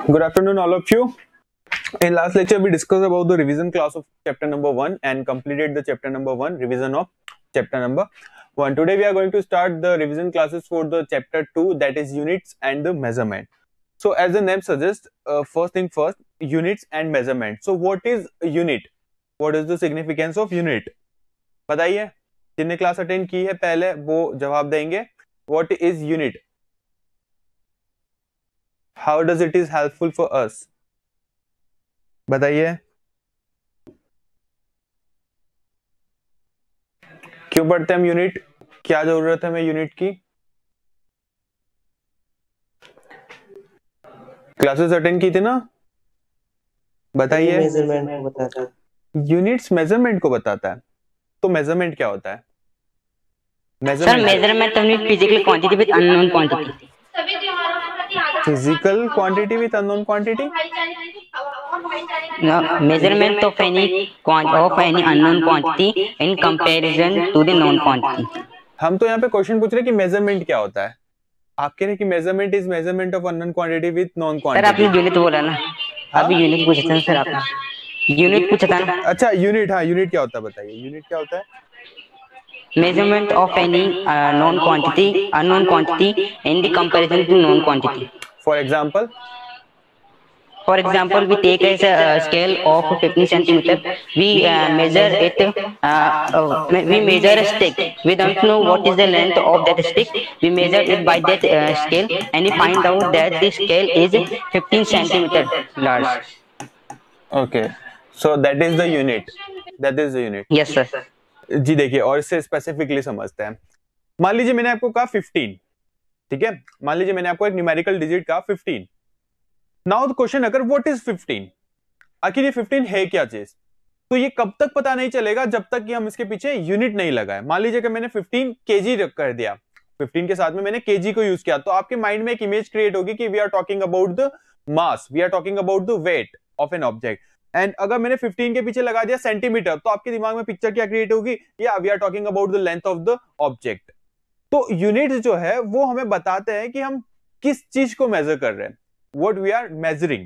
Good afternoon, all of you. In last lecture, we discussed about the revision class of chapter number 1 and completed the chapter number 1, revision of chapter number 1. Today, we are going to start the revision classes for the chapter 2, that is units and the measurement. So, as the name suggests, first thing first, units and measurement. So, what is a unit? What is the significance of unit? बताइए, जिन्हें class attend की है पहले वो जवाब देंगे. What is unit? How does it is helpful for us? बताइए. क्यों पढ़ते हैं हम यूनिट? क्या जरूरत है हमें यूनिट की? क्लासेस अटेंड की थी ना? बताइए. मेजरमेंट को बताता है. यूनिट्स मेजरमेंट को बताता है. तो मेजरमेंट क्या होता है? Sir measurement physical quantity with unknown quantity. Physical quantity with unknown quantity? Measurement of any unknown quantity in comparison to the known quantity. हम तो यहाँ पे क्वेश्चन पूछ रहे हैं कि मेजरमेंट क्या होता है. आप कह रहे हैं कि measurement is measurement of unknown quantity with known quantity. Sir आपने यूनिट बोला ना, अभी यूनिट पूछा था सर आपने. यूनिट पूछा था ना. अच्छा यूनिट, हाँ यूनिट क्या होता है बताइए. यूनिट क्या होता है? Measurement of any known quantity unknown quantity in the comparison to known quantity. For example, we take as a scale of 15 centimeter. We measure it. We measure a stick. We don't know what is the length of that stick. We measure it by that scale, and we find out that the scale is 15 centimeter large. Okay, so that is the unit. That is the unit. Yes sir. जी देखिए, और इससे specifically समझते हैं. मान लीजिए मैंने आपको कहा 15, ठीक है. मान लीजिए मैंने आपको एक न्यूमेरिकल डिजिट कहा 15. नाउ द क्वेश्चन अगर व्हाट इज 15, आखिर ये 15 है क्या चीज? तो ये कब तक पता नहीं चलेगा जब तक कि हम इसके पीछे यूनिट नहीं लगाए. मान लीजिए कि मैंने 15 केजी कर दिया, 15 के साथ में मैंने केजी को यूज किया, तो आपके माइंड में एक इमेज क्रिएट होगी कि we are talking about the mass, we are talking about the weight of an object. And अगर मैंने 15 के पीछे लगा दिया सेंटीमीटर, तो आपके दिमाग में पिक्चर क्या क्रिएट होगी? या we are talking about the length of the object. तो यूनिट्स जो है वो हमें बताते हैं कि हम किस चीज को मेजर कर रहे हैं. What we are measuring.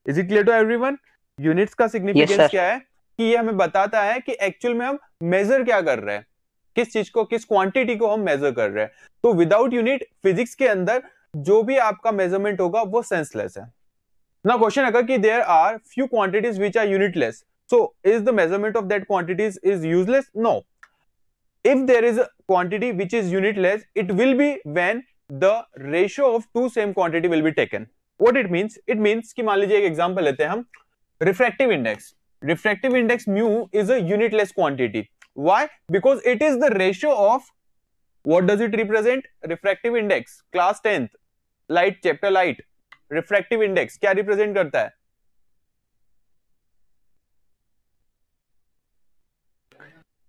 Is it clear to everyone? Units का significance Yes, क्या है? कि ये हमें बताता है कि एक्चुअल में हम मेजर क्या कर रहे हैं, किस चीज को, किस क्वांटिटी को हम मेजर कर रहे हैं. तो विदाउट यूनिट फिजिक्स के अंदर जो भी आपका मेजरमेंट होगा वो सेंसलेस है. ना क्वेश्चन अगर कि there are few quantities which are unitless, so is the measurement of that quantities is useless? No. If there is a quantity which is unitless, it will be when the ratio of two same quantity will be taken. What it means? It means कि मान लीजिए एक example लेते हैं हम, refractive index. Refractive index mu is a unitless quantity. Why? Because it is the ratio of, what does it represent? Refractive index class 10th light, chapter light. Refractive index क्या represent करता है?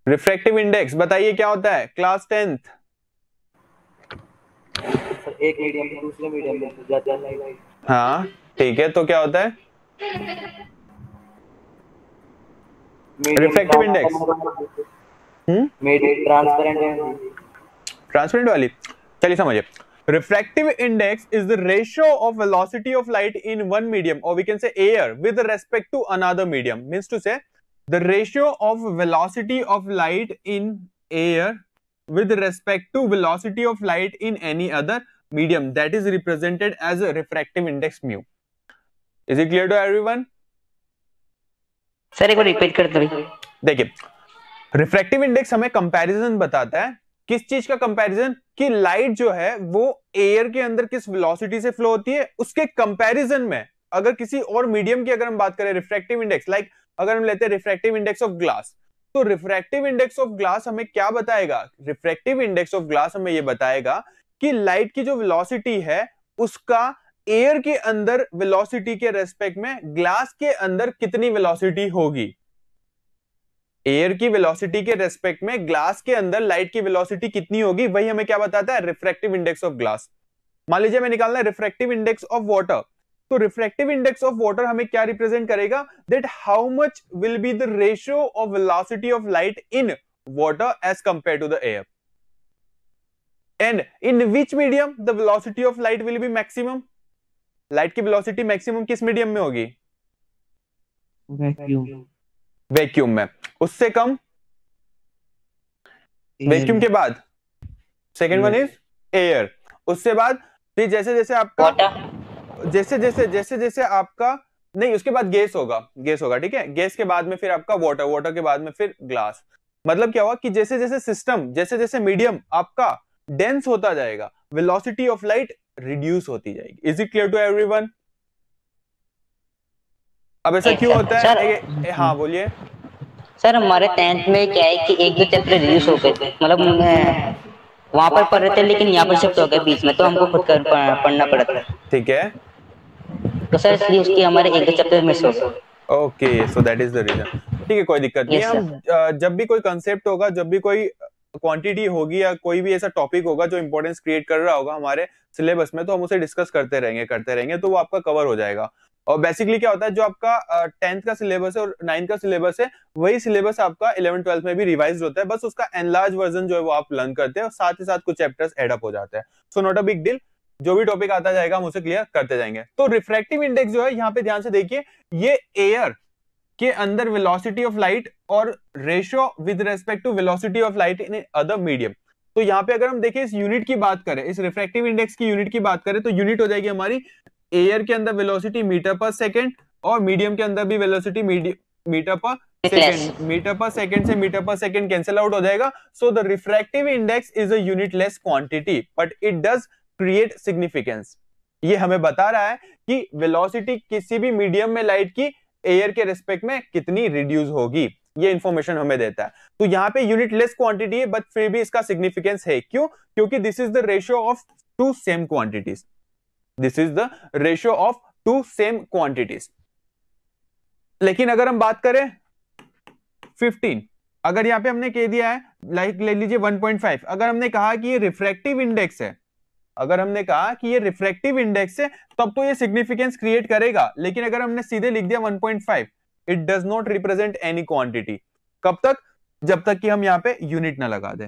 Refractive index बताइए क्या होता है? Class 10th. एक medium से दूसरे मीडियम में जाता है. हाँ ठीक है, तो क्या होता है? रिफ्रैक्टिव इंडेक्स ट्रांसपेरेंट है. ट्रांसपेरेंट वाली चलिए समझिए. Refractive index is the ratio of velocity of light in one medium, और we can say air, with respect to another medium. Means to say the ratio of velocity of light in air with respect to velocity of light in any other medium, that is represented as a refractive index mu. Is it clear to everyone? Sir एक बार repeat कर दो. देखिए, refractive index हमें comparison बताता है. किस चीज का कंपैरिजन? कि लाइट जो है वो एयर के अंदर किस वेलोसिटी से फ्लो होती है, उसके कंपैरिजन में अगर किसी और मीडियम की अगर हम बात करें रिफ्रैक्टिव इंडेक्स, लाइक अगर हम लेते हैं रिफ्रैक्टिव इंडेक्स ऑफ ग्लास, तो रिफ्रैक्टिव इंडेक्स ऑफ ग्लास हमें क्या बताएगा? रिफ्रैक्टिव इंडेक्स ऑफ ग्लास हमें यह बताएगा कि लाइट की जो वेलोसिटी है उसका एयर के अंदर वेलोसिटी के रेस्पेक्ट में ग्लास के अंदर कितनी वेलोसिटी होगी. एयर की वेलोसिटी के रेस्पेक्ट में ग्लास के अंदर लाइट की वेलोसिटी कितनी होगी, वही हमें क्या बताता है? Refractive index of glass. मान लीजिए मैं निकालना है रिफ्रैक्टिव इंडेक्स ऑफ वाटर, तो रिफ्रैक्टिव इंडेक्स ऑफ वाटर हमें क्या रिप्रेजेंट करेगा? That how much will be the ratio of velocity of light in water as compare to the air, and in which medium the velocity of light will be maximum? Light की velocity maximum किस medium में होगी? Vacuum. Vacuum में। उससे कम? Vacuum के बाद second one is air. उससे बाद फिर जैसे जैसे आपका जैसे जैसे आपका नहीं, उसके बाद गैस होगा, गैस होगा, ठीक है। गैस के बाद में फिर आपका वाटर, वाटर के बाद में फिर ग्लास। मतलब क्या हुआ कि जैसे जैसे सिस्टम, जैसे जैसे मीडियम आपका डेंस होता जाएगा, वेलोसिटी ऑफ लाइट रिड्यूस होती जाएगी। Is it clear to everyone? अब ऐसा क्यों होता है? हाँ बोलिए सर। हमारे 10th में क्या है कि एक दो चैप्टर रिड्यूस हो गए थे, मतलब वहां पर पढ़ रहे थे लेकिन यहाँ पर शिफ्ट हो गए बीच में, तो हमको खुद कर पढ़ना पड़ा था। ठीक है, तो सर इसलिए उसकी हमारे एक दो चैप्टर मिस हो गए। Okay, so that is the reason. ठीक है, कोई दिक्कत नहीं है। हम जब भी कोई कंसेप्ट होगा, जब भी कोई क्वांटिटी होगी या कोई भी ऐसा टॉपिक होगा जो इंपॉर्टेंस क्रिएट कर रहा होगा हमारे सिलेबस में, तो हम उसे डिस्कस करते रहेंगे, तो वो आपका कवर हो जाएगा। और बेसिकली क्या होता है, जो आपका 10th का सिलेबस है और 9th का सिलेबस है, वही सिलेबस आपका 11th 12th में भी रिवाइज होता है, बस उसका एनलार्ज वर्जन जो है वो आप लर्न करते हैं और साथ ही साथ कुछ चैप्टर्स एड अप हो जाते हैं। So not a big deal, जो भी टॉपिक आता जाएगा हम उसे क्लियर करते जाएंगे। तो रिफ्रैक्टिव इंडेक्स जो है, यहाँ पे ध्यान से देखिए, ये एयर के अंदर वेलोसिटी ऑफ लाइट और ratio with respect to velocity of light in other medium. तो यहाँ पे अगर हम देखें, इस यूनिट की बात करें, इस रिफ्रैक्टिव इंडेक्स की यूनिट की बात करें, तो यूनिट हो जाएगी हमारी एयर के अंदर वेलोसिटी मीटर पर सेकेंड, और मीडियम के अंदर भी वेलोसिटी मीटर पर सेकेंड। मीटर पर सेकेंड से मीटर पर सेकेंड कैंसिल आउट हो जाएगा। So the refractive index is a unitless quantity but it does create significance. ये हमें बता रहा है कि वेलोसिटी किसी भी मीडियम में लाइट की एयर के रिस्पेक्ट में कितनी रिड्यूस होगी, ये इंफॉर्मेशन हमें देता है। तो यहाँ पे यूनिटलेस क्वांटिटी है बट फिर भी इसका सिग्निफिकेंस है। क्यों? क्योंकि this is the ratio of two same quantities. This is the ratio of two same quantities. लेकिन अगर हम बात करें 15, अगर यहां पे हमने कह दिया है, लाइक ले लीजिए 1.5, अगर हमने कहा कि ये रिफ्रैक्टिव इंडेक्स है, अगर हमने कहा कि ये रिफ्रैक्टिव इंडेक्स है, तब तो ये सिग्निफिकेंस क्रिएट करेगा। लेकिन अगर हमने सीधे लिख दिया 1.5, it does not represent any quantity. कब तक? जब तक कि हम यहाँ पे यूनिट ना लगा दे।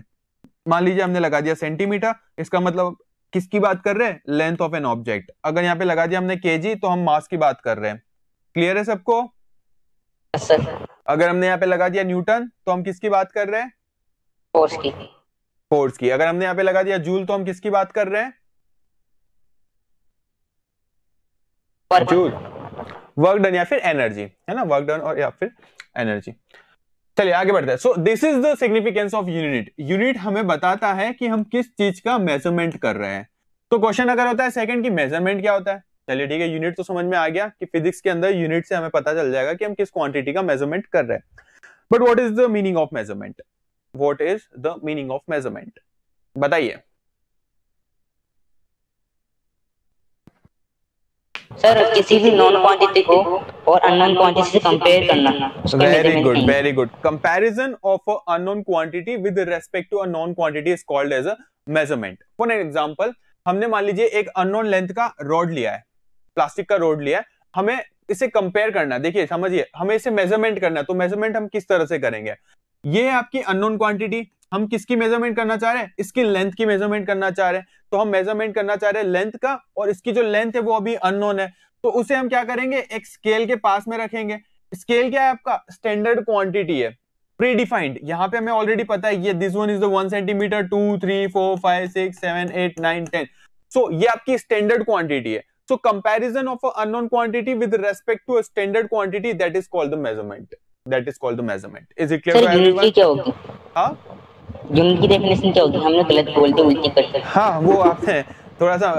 मान लीजिए हमने लगा दिया सेंटीमीटर, इसका मतलब किसकी बात कर रहे हैं? Length of an object. अगर यहाँ पे लगा दिया हमने केजी, तो हम मास की बात कर रहे हैं। क्लियर है सबको? अगर हमने यहाँ पे लगा दिया न्यूटन, तो हम किसकी बात कर रहे हैं? फोर्स की। फोर्स की। अगर हमने यहाँ पे लगा दिया जूल, तो हम किसकी बात कर रहे हैं? जूल। वर्क डन या फिर एनर्जी, है ना, वर्क डन और या फिर एनर्जी। चलिए आगे बढ़ते हैं। So this is the significance of unit. Unit हमें बताता है कि हम किस चीज का मेजरमेंट कर रहे हैं। तो क्वेश्चन अगर होता है सेकंड की मेजरमेंट क्या होता है, चलिए ठीक है, यूनिट तो समझ में आ गया कि फिजिक्स के अंदर यूनिट से हमें पता चल जाएगा कि हम किस क्वांटिटी का मेजरमेंट कर रहे हैं। But what is the meaning of measurement? What is the meaning of measurement, बताइए। सर किसी भी नॉन क्वांटिटी को और अननोन क्वांटिटी से कंपेयर करना। Very good, very good. Comparison of a unknown quantity with respect to a known quantity is called as a measurement. For an example, हमने मान लीजिए एक अननोन लेंथ का रॉड लिया है, प्लास्टिक का रॉड लिया है, हमें इसे कंपेयर करना है। देखिए समझिए, हमें इसे मेजरमेंट करना है। तो मेजरमेंट हम किस तरह से करेंगे? ये है आपकी अननोन क्वांटिटी, हम किसकी मेजरमेंट करना चाह रहे हैं? इसकी लेंथ की मेजरमेंट करना चाह रहे हैं। तो हम मेजरमेंट करना चाह रहे हैं लेंथ का, और इसकी जो लेंथ है वो अभी अननोन है। तो उसे हम क्या करेंगे? एक स्केल के पास में रखेंगे। स्केल क्या है आपका? स्टैंडर्ड क्वांटिटी है, प्री डिफाइंड। यहां पे हमें ऑलरेडी पता है ये this one is the 1 centimetre, 2 3 4 5 6 7 8 9 10। सो ये आपकी स्टैंडर्ड क्वांटिटी है। So comparison of an unknown quantity with respect to a standard quantity, that is called the measurement. That is called the measurement. Is it clear to everyone? Unit क्या होगी? हाँ, unit की definition क्या होगी? हमने गलत बोलते उल्टी करते। हाँ, वो आपने थोड़ा सा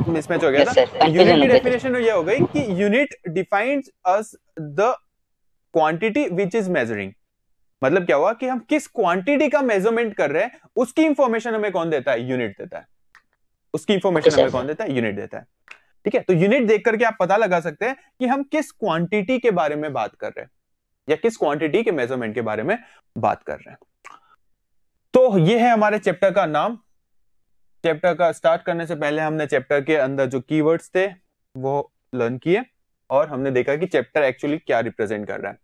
मिसमैच हो गया था। यूनिट की डेफिनेशन ये हो गई कि unit defines us the quantity which is measuring. मतलब क्या हुआ कि हम किस क्वांटिटी का मेजरमेंट कर रहे हैं, उसकी इंफॉर्मेशन हमें कौन देता है? यूनिट देता है। उसकी इंफॉर्मेशन हमें कौन देता है? यूनिट देता है। ठीक है, तो यूनिट देख करके आप पता लगा सकते हैं कि हम किस क्वांटिटी के बारे में बात कर रहे हैं या किस क्वांटिटी के मेजरमेंट के बारे में बात कर रहे हैं। तो ये है हमारे चैप्टर का नाम। चैप्टर का स्टार्ट करने से पहले हमने चैप्टर के अंदर जो कीवर्ड्स थे वो लर्न किए और हमने देखा कि चैप्टर एक्चुअली क्या रिप्रेजेंट कर रहा है।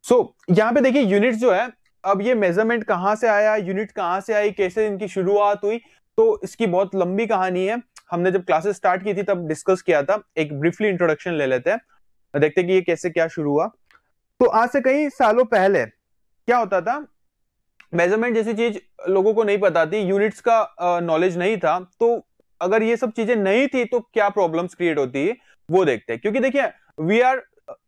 सो यहां पे देखिए यूनिट जो है, अब ये मेजरमेंट कहां से आया, यूनिट कहां से आई, कैसे इनकी शुरुआत हुई, तो इसकी बहुत लंबी कहानी है। हमने जब क्लासेस स्टार्ट की थी तब डिस्कस किया था। एक ब्रीफली इंट्रोडक्शन ले लेते हैं, देखते हैं कि ये कैसे क्या शुरू हुआ। तो आज से कई सालों पहले क्या होता था, मेजरमेंट जैसी चीज लोगों को नहीं पता थी, यूनिट्स का नॉलेज नहीं था। तो अगर ये सब चीजें नहीं थी तो क्या प्रॉब्लम्स क्रिएट होती है वो देखते हैं। क्योंकि देखिए we are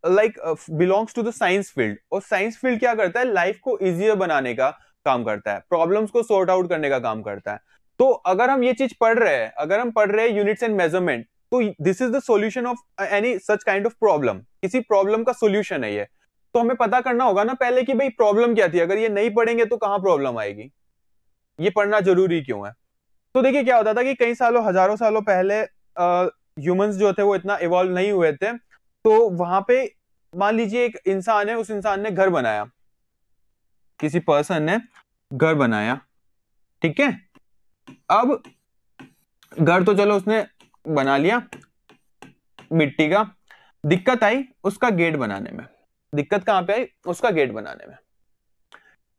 like belongs to the science field, और साइंस फील्ड क्या करता है, लाइफ को इजियर बनाने का काम करता है, प्रॉब्लम्स को सॉर्ट आउट करने का काम करता है। तो अगर हम ये चीज पढ़ रहे हैं, अगर हम पढ़ रहे हैं यूनिट्स एंड मेजरमेंट, तो this is the solution of any such kind of problem, किसी प्रॉब्लम का सॉल्यूशन है ये। तो हमें पता करना होगा ना पहले कि भाई प्रॉब्लम क्या थी। अगर ये नहीं पढ़ेंगे तो कहां प्रॉब्लम आएगी, ये पढ़ना जरूरी क्यों है। तो देखिए क्या होता था कि कई सालों, हजारों सालों पहले ह्यूमंस जो थे वो इतना इवॉल्व नहीं हुए थे। तो वहां पे मान लीजिए एक इंसान है, उस इंसान ने घर बनाया, किसी पर्सन ने घर बनाया, ठीक है। अब घर तो चलो उसने बना लिया मिट्टी का, दिक्कत आई उसका गेट बनाने में। दिक्कत कहां पे आई, उसका गेट बनाने में,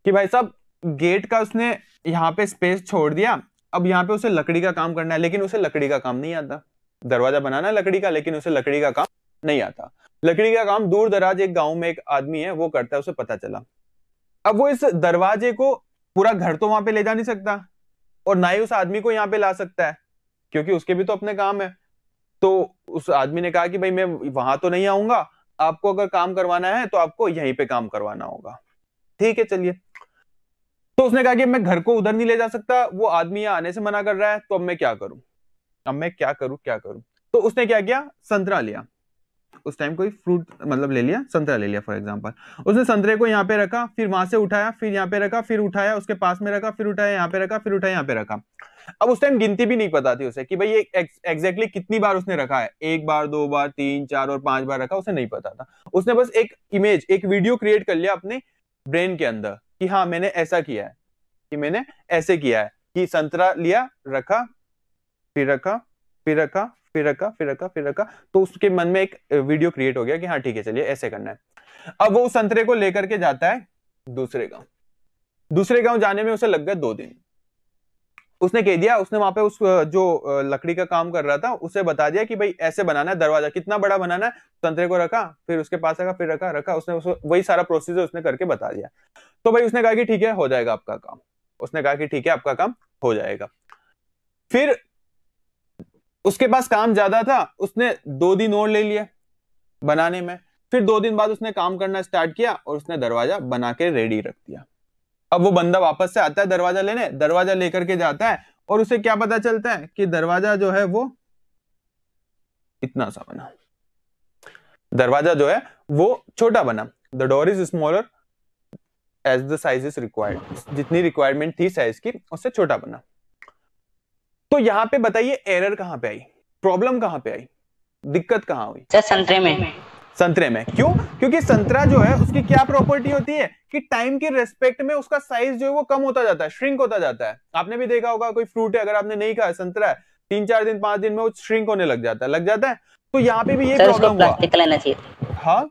कि भाई साहब गेट का उसने यहां पे स्पेस छोड़ दिया, अब यहां पे उसे लकड़ी का काम करना है, लेकिन उसे लकड़ी का काम नहीं आता। दरवाजा बनाना है लकड़ी का, लेकिन उसे लकड़ी का काम नहीं आता। लकड़ी का काम दूर दराज एक गांव में एक आदमी है वो करता है, उसे पता चला। अब वो इस दरवाजे को, पूरा घर तो वहां पे ले जा नहीं सकता, और ना ही उस आदमी को यहां पे ला सकता है, क्योंकि उसके भी तो अपने काम है। तो उस आदमी ने कहा कि भाई मैं वहां तो नहीं आऊंगा, आपको अगर काम करवाना है तो आपको यहीं पे काम करवाना होगा। ठीक है चलिए। तो उसने कहा कि मैं घर को उधर नहीं ले जा सकता, वो आदमी यहाँ आने से मना कर रहा है, तो अब मैं क्या करूं, अब मैं क्या करूं। तो उसने क्या किया, संतरा लिया। उस टाइम कोई फ्रूट मतलब ले लिया, संतरा ले लिया फॉर एग्जांपल। उसने संतरे को यहाँ पे रखा, फिर वहां से उठाया, फिर यहाँ पे रखा, फिर उठाया, उसके पास में रखा, फिर उठाया यहाँ पे रखा, फिर उठाया यहाँ पे रखा। अब उस टाइम गिनती भी नहीं पता थी उसे कि भाई ये एग्जैक्टली कितनी बार उसने रखा है, 1 बार 2 बार 3 4 और 5 बार रखा, उसे नहीं पता था। उसने बस एक इमेज, एक वीडियो क्रिएट कर लिया अपने ब्रेन के अंदर कि हाँ मैंने ऐसा किया है, कि मैंने ऐसे किया है, कि संतरा लिया, रखा, फिर रखा, फिर रखा, फिर रखा, फिर रखा, फिर रखा। तो उसके मन में एक वीडियो क्रिएट हो गया कि हाँ ठीक है चलिए ऐसे करना है। अब वो उस संतरे को लेकर के जाता है दूसरे गांव। दूसरे गांव जाने में उसे लग गए 2 दिन। उसने कह दिया, उसने वहां पे उस जो लकड़ी का काम कर रहा था उसे बता दिया कि भाई ऐसे बनाना है दरवाजा, कितना बड़ा बनाना है। संतरे को रखा, फिर उसके पास रखा, फिर रखा, उसने वही सारा प्रोसीजर उसने करके बता दिया। तो भाई उसने कहा कि ठीक है हो जाएगा आपका काम। उसने कहा कि ठीक है आपका काम हो जाएगा। फिर उसके पास काम ज्यादा था, उसने 2 दिन और ले लिए बनाने में। फिर 2 दिन बाद उसने काम करना स्टार्ट किया और उसने दरवाजा बना के रेडी रख दिया। अब वो बंदा वापस से आता है दरवाजा लेने, दरवाजा लेकर के जाता है और उसे क्या पता चलता है कि दरवाजा जो है वो इतना सा बना, दरवाजा जो है वो छोटा बना। The door is smaller as the size is required, जितनी रिक्वायरमेंट थी साइज की उससे छोटा बना। तो यहां पे बताइए एरर कहां पे आई, प्रॉब्लम कहां पे आई, दिक्कत कहां हुई? सर संतरे में। संतरे में। क्यों? क्योंकि संतरा जो है उसकी क्या प्रॉपर्टी होती है कि टाइम के रेस्पेक्ट में उसका साइज जो है वो कम होता जाता है, श्रिंक होता जाता है। आपने भी देखा होगा कोई फ्रूट है, अगर आपने नहीं खाया, संतरा है, 3-4 दिन 5 दिन में वो श्रिंक होने लग जाता है। तो यहाँ पे भी ये प्रॉब्लम हुआ। प्लास्टिक का लेना चाहिए। हाँ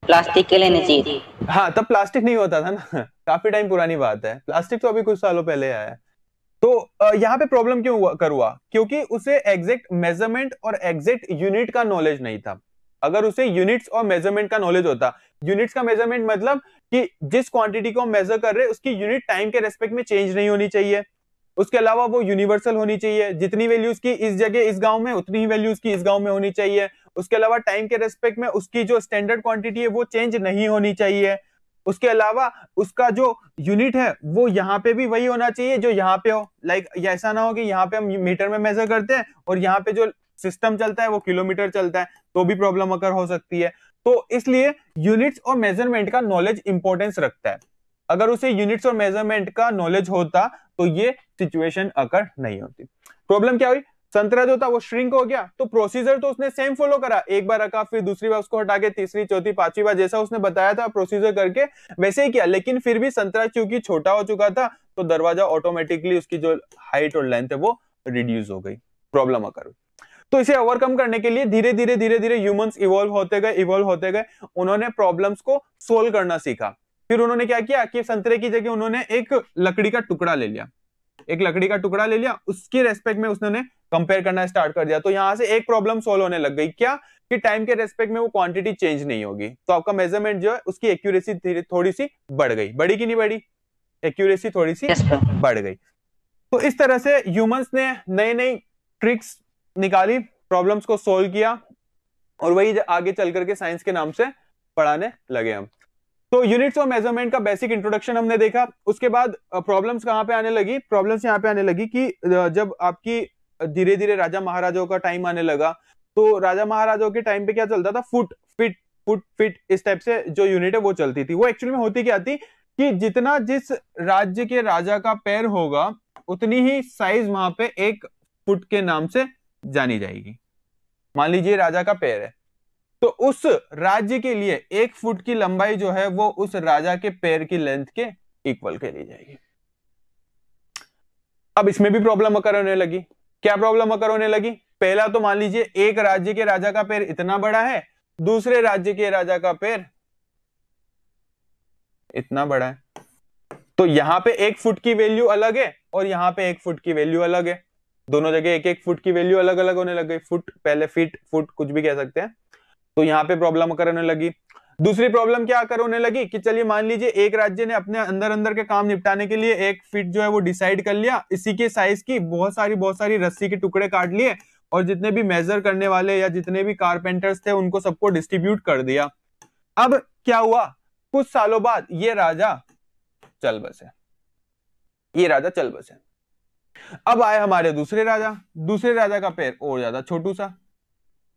प्लास्टिक के लेने चाहिए। हाँ, तब प्लास्टिक नहीं होता था ना, काफी टाइम पुरानी बात है, प्लास्टिक तो अभी कुछ सालों पहले आया है। तो यहाँ पे प्रॉब्लम क्यों हुआ? क्योंकि उसे एग्जैक्ट मेजरमेंट और एग्जैक्ट यूनिट का नॉलेज नहीं था। अगर उसे यूनिट्स और मेजरमेंट का नॉलेज होता, यूनिट्स का मेजरमेंट मतलब कि जिस क्वांटिटी को हम मेजर कर रहे हैं उसकी यूनिट टाइम के रेस्पेक्ट में चेंज नहीं होनी चाहिए, उसके अलावा वो यूनिवर्सल होनी चाहिए, जितनी वैल्यूज की इस जगह इस गांव में उतनी ही वैल्यूज की इस गांव में होनी चाहिए, उसके अलावा टाइम के रेस्पेक्ट में उसकी जो स्टैंडर्ड क्वांटिटी है वो चेंज नहीं होनी चाहिए, उसके अलावा उसका जो यूनिट है वो यहाँ पे भी वही होना चाहिए जो यहाँ पे हो। लाइक ऐसा ना हो कि यहाँ पे हम मीटर में मेजर करते हैं और यहाँ पे जो सिस्टम चलता है वो किलोमीटर चलता है, तो भी प्रॉब्लम अकर हो सकती है। तो इसलिए यूनिट्स और मेजरमेंट का नॉलेज इंपॉर्टेंस रखता है। अगर उसे यूनिट्स और मेजरमेंट का नॉलेज होता तो ये सिचुएशन अकर नहीं होती। प्रॉब्लम क्या हुई? संतरा जो था वो श्रिंक हो गया, तो प्रोसीजर तो उसने सेम फॉलो करा, एक बार रखा, फिर दूसरी बार उसको हटा के तीसरी चौथी पांचवी बार जैसा उसने बताया था प्रोसीजर करके वैसे ही किया, लेकिन फिर भी संतरा क्योंकि छोटा हो चुका था तो दरवाजा ऑटोमेटिकली उसकी जो हाइट और लेंथ है वो रिड्यूस हो गई, प्रॉब्लम अकर हुई। तो इसे ओवरकम करने के लिए धीरे धीरे ह्यूमंस इवॉल्व होते गए, उन्होंने प्रॉब्लम्स को सोल्व करना सीखा। फिर उन्होंने क्या किया कि संतरे की जगह उन्होंने एक लकड़ी का टुकड़ा ले लिया, उसके रेस्पेक्ट में उसने कंपेयर करना स्टार्ट कर दिया, तो यहां से एक प्रॉब्लम सोल्व होने लग गई, क्या कि टाइम के रेस्पेक्ट में वो क्वांटिटी चेंज नहीं होगी, तो आपका मेजरमेंट जो है उसकी एक्यूरेसी थोड़ी सी बढ़ गई, बढ़ी कि नहीं बढ़ी, एक्यूरेसी थोड़ी सी बढ़ गई। तो इस तरह से ह्यूमंस ने नई नई ट्रिक्स निकाली, प्रॉब्लम्स को सोल्व किया, और वही आगे चल करके साइंस के नाम से पढ़ाने लगे हम। तो यूनिट्स और मेजरमेंट का बेसिक इंट्रोडक्शन हमने देखा। उसके बाद प्रॉब्लम्स कहां पे आने लगी, प्रॉब्लम्स यहां पे आने लगी कि जब आपकी धीरे धीरे राजा महाराजाओं का टाइम आने लगा, तो राजा महाराजाओं के टाइम पे क्या चलता था, फुट फिट इस टाइप से जो यूनिट है वो चलती थी। वो एक्चुअली में होती क्या थी कि जितना जिस राज्य के राजा का पैर होगा उतनी ही साइज वहां पे एक फुट के नाम से जानी जाएगी। मान लीजिए राजा का पैर है, तो उस राज्य के लिए 1 फुट की लंबाई जो है वो उस राजा के पैर की लेंथ के इक्वल के ली जाएगी। अब इसमें भी प्रॉब्लम अकर होने लगी। क्या प्रॉब्लम अकर होने लगी, पहला तो मान लीजिए एक राज्य के राजा का पैर इतना बड़ा है, दूसरे राज्य के राजा का पैर इतना बड़ा है, तो यहां पे 1 फुट की वैल्यू अलग है और यहां पे 1 फुट की वैल्यू अलग है, दोनों जगह 1-1 फुट की वैल्यू अलग अलग होने लग गई। फुट पहले फीट, फुट कुछ भी कह सकते हैं, तो यहां पे प्रॉब्लम करने लगी। दूसरी प्रॉब्लम क्या कर होने लगी कि चलिए मान लीजिए एक राज्य ने अपने अंदर अंदर के काम निपटाने के लिए 1 फीट जो है वो डिसाइड कर लिया, इसी के साइज की बहुत सारी रस्सी के टुकड़े काट लिए और जितने भी मेजर करने वाले या जितने भी कारपेंटर्स थे उनको सबको डिस्ट्रीब्यूट कर दिया। अब क्या हुआ, कुछ सालों बाद ये राजा चल बसे, ये राजा चल बसे। अब आए हमारे दूसरे राजा का पैर और ज्यादा छोटू सा,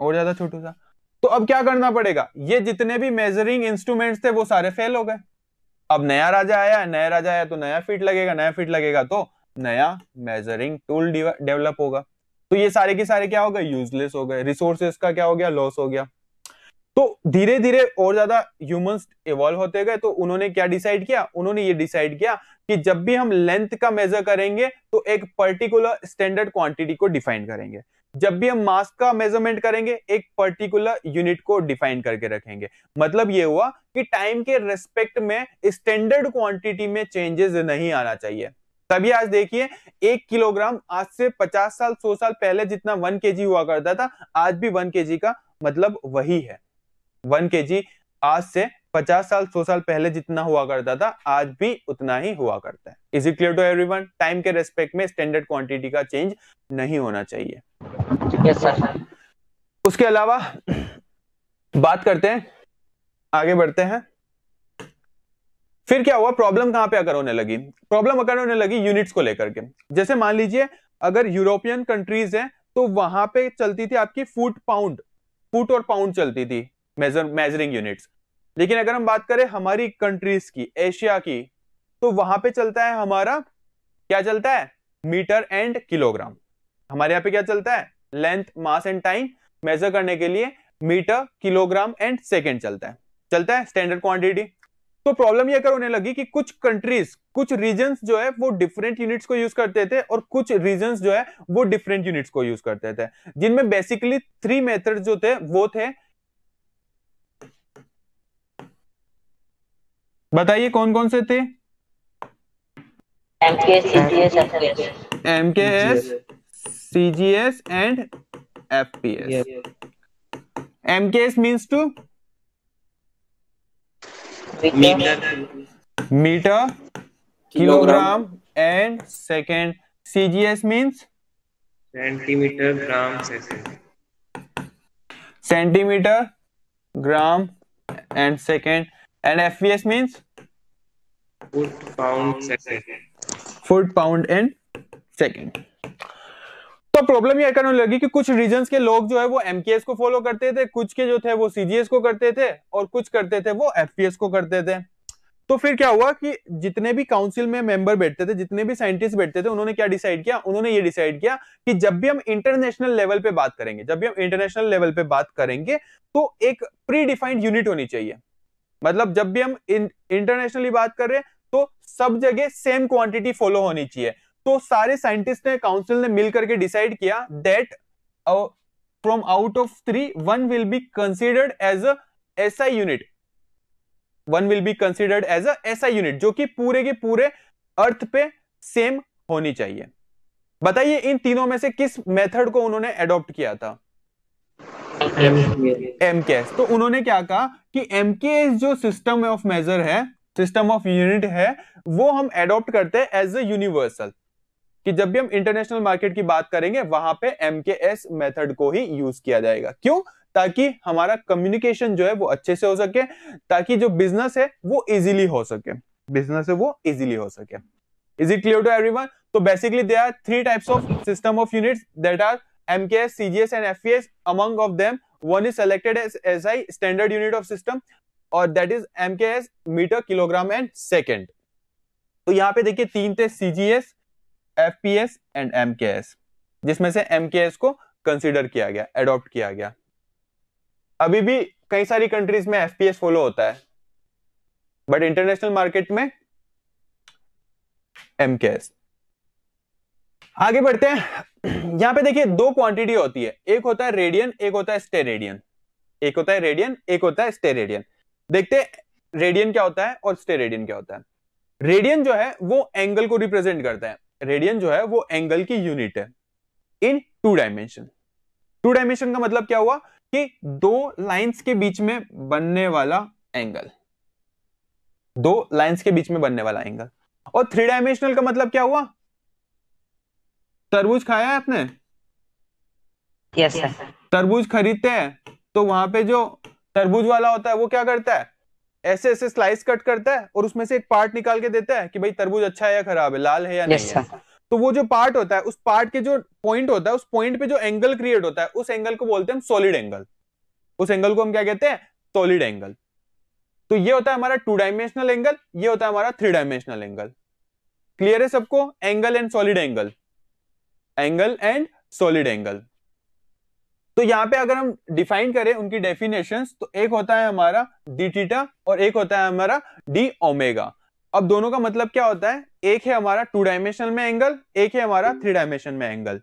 और ज्यादा छोटू सा। तो अब क्या करना पड़ेगा, ये जितने भी मेजरिंग इंस्ट्रूमेंट्स थे वो सारे फेल हो गए। अब नया राजा आया तो नया फीट लगेगा तो नया मेजरिंग टूल डेवलप होगा, तो ये सारे के सारे क्या हो गए, यूजलेस हो गए, रिसोर्सेस का क्या हो गया, लॉस हो गया। तो धीरे धीरे और ज्यादा ह्यूमंस इवॉल्व होते गए, तो उन्होंने क्या डिसाइड किया, उन्होंने ये डिसाइड किया कि जब भी हम लेंथ का मेजर करेंगे तो एक पर्टिकुलर स्टैंडर्ड क्वांटिटी को डिफाइन करेंगे, जब भी हम मास का मेजरमेंट करेंगे एक पर्टिकुलर यूनिट को डिफाइन करके रखेंगे। मतलब ये हुआ कि टाइम के रेस्पेक्ट में स्टैंडर्ड क्वांटिटी में चेंजेस नहीं आना चाहिए। तभी आज देखिए 1 किलोग्राम आज से 50 साल 100 साल पहले जितना 1 केजी हुआ करता था, आज भी 1 केजी का मतलब वही है। 1 केजी आज से 50 साल 100 साल पहले जितना हुआ करता था आज भी उतना ही हुआ करता है। Is it clear to everyone? Time के रेस्पेक्ट में स्टैंडर्ड क्वांटिटी का चेंज नहीं होना चाहिए। Yes sir. उसके अलावा बात करते हैं, आगे बढ़ते हैं। फिर क्या हुआ, प्रॉब्लम कहां पे अकर होने लगी, प्रॉब्लम अकर होने लगी यूनिट्स को लेकर के। जैसे मान लीजिए अगर यूरोपियन कंट्रीज है तो वहां पे चलती थी आपकी फुट और पाउंड चलती थी मेजरिंग यूनिट्स। लेकिन अगर हम बात करें हमारी कंट्रीज की, एशिया की, तो वहां पे चलता है हमारा, क्या चलता है, मीटर एंड किलोग्राम। हमारे यहाँ पे क्या चलता है, length mass and time measure करने के लिए मीटर किलोग्राम एंड सेकेंड चलता है स्टैंडर्ड क्वांटिटी। तो प्रॉब्लम ये होने लगी कि कुछ कंट्रीज, कुछ रीजन्स जो है वो डिफरेंट यूनिट्स को यूज करते थे और कुछ रीजन्स जो है वो डिफरेंट यूनिट्स को यूज करते थे, जिनमें बेसिकली 3 मेथड जो थे वो थे, बताइए कौन कौन से थे? MKS, CGS, FPS. MKS, CGS and FPS. MKS means to meter, kilogram and second. CGS means centimeter, gram, second. centimeter, gram and second. And FPS means Foot, pound, second. Foot pound and second. तो problem ये करने लगी कि कुछ regions के लोग जो है वो एमकेएस को फॉलो करते थे, कुछ के जो थे वो सीजीएस को करते थे और कुछ करते थे वो एफपीएस को करते थे। तो फिर क्या हुआ कि जितने भी काउंसिल में मेंबर बैठते थे, जितने भी साइंटिस्ट बैठते थे, उन्होंने क्या डिसाइड किया, उन्होंने ये डिसाइड किया कि जब भी हम इंटरनेशनल लेवल पे बात करेंगे तो एक प्री डिफाइंड यूनिट होनी चाहिए। मतलब जब भी हम इंटरनेशनली बात कर रहे हैं तो सब जगह सेम क्वांटिटी फॉलो होनी चाहिए। तो सारे साइंटिस्ट ने, काउंसिल ने मिलकर के डिसाइड किया that from out of 3 1 will be considered as a SI unit, 1 will be considered as a SI unit, जो कि पूरे के पूरे अर्थ पे सेम होनी चाहिए। बताइए इन तीनों में से किस मेथड को उन्होंने एडॉप्ट किया था? एमकेएस। तो उन्होंने क्या कहा कि एमकेएस जो सिस्टम ऑफ मेजर है, सिस्टम ऑफ यूनिट है, वो हम एडॉप्ट करते हैं एज ए यूनिवर्सल, कि जब भी हम इंटरनेशनल मार्केट की बात करेंगे वहां पे एमकेएस मेथड को ही यूज किया जाएगा। क्यों? ताकि हमारा कम्युनिकेशन जो है वो अच्छे से हो सके, ताकि जो बिजनेस है वो इजीली हो सके, बिजनेस है वो इजीली हो सके। Is it clear to everyone? तो basically there are 3 types of system of units that are MKS, CGS and FPS. Among of them, one is selected as SI, standard unit of system, और that is MKS, metre, kilogram and second. तो यहां पे देखिए 3 थे, CGS, FPS and MKS, जिसमें से MKS को consider किया गया, एडॉप्ट किया गया। अभी भी कई सारी कंट्रीज में FPS फॉलो होता है, बट इंटरनेशनल मार्केट में MKS। आगे बढ़ते हैं। यहां पे देखिए 2 क्वांटिटी होती है, एक होता है रेडियन, एक होता है स्टेरेडियन। एक होता है रेडियन, एक होता है स्टेरेडियन। देखते हैं रेडियन क्या होता है और स्टेरेडियन क्या होता है। रेडियन जो है वो एंगल को रिप्रेजेंट करता है। रेडियन जो है वो एंगल की यूनिट है इन 2 डायमेंशन। 2 डायमेंशन का मतलब क्या हुआ कि 2 लाइंस के बीच में बनने वाला एंगल, 2 लाइंस के बीच में बनने वाला एंगल। और 3 डायमेंशनल का मतलब क्या हुआ? तरबूज खाया है आपने? Yes sir. तरबूज खरीदते हैं तो वहां पे जो तरबूज वाला होता है वो क्या करता है, ऐसे ऐसे स्लाइस कट करता है और उसमें से एक पार्ट निकाल के देता है कि भाई तरबूज अच्छा है या खराब है, लाल है या नहीं है। तो वो जो पार्ट होता है, उस पार्ट के जो पॉइंट होता है, उस पॉइंट पे जो एंगल क्रिएट होता है, उस एंगल को बोलते हैं हम सॉलिड एंगल। उस एंगल को हम क्या कहते हैं? Solid angle. तो ये होता है हमारा 2 डायमेंशनल एंगल, ये होता है हमारा 3 डायमेंशनल एंगल। क्लियर है सबको? Angle and solid angle, angle and solid angle. तो यहां पे अगर हम डिफाइन करें उनकी डेफिनेशंस, तो एक होता है हमारा डी थीटा और एक होता है हमारा डी ओमेगा। अब दोनों का मतलब क्या होता है? एक है हमारा 2 डायमेंशनल में एंगल, एक है हमारा 3 डायमेंशन में एंगल।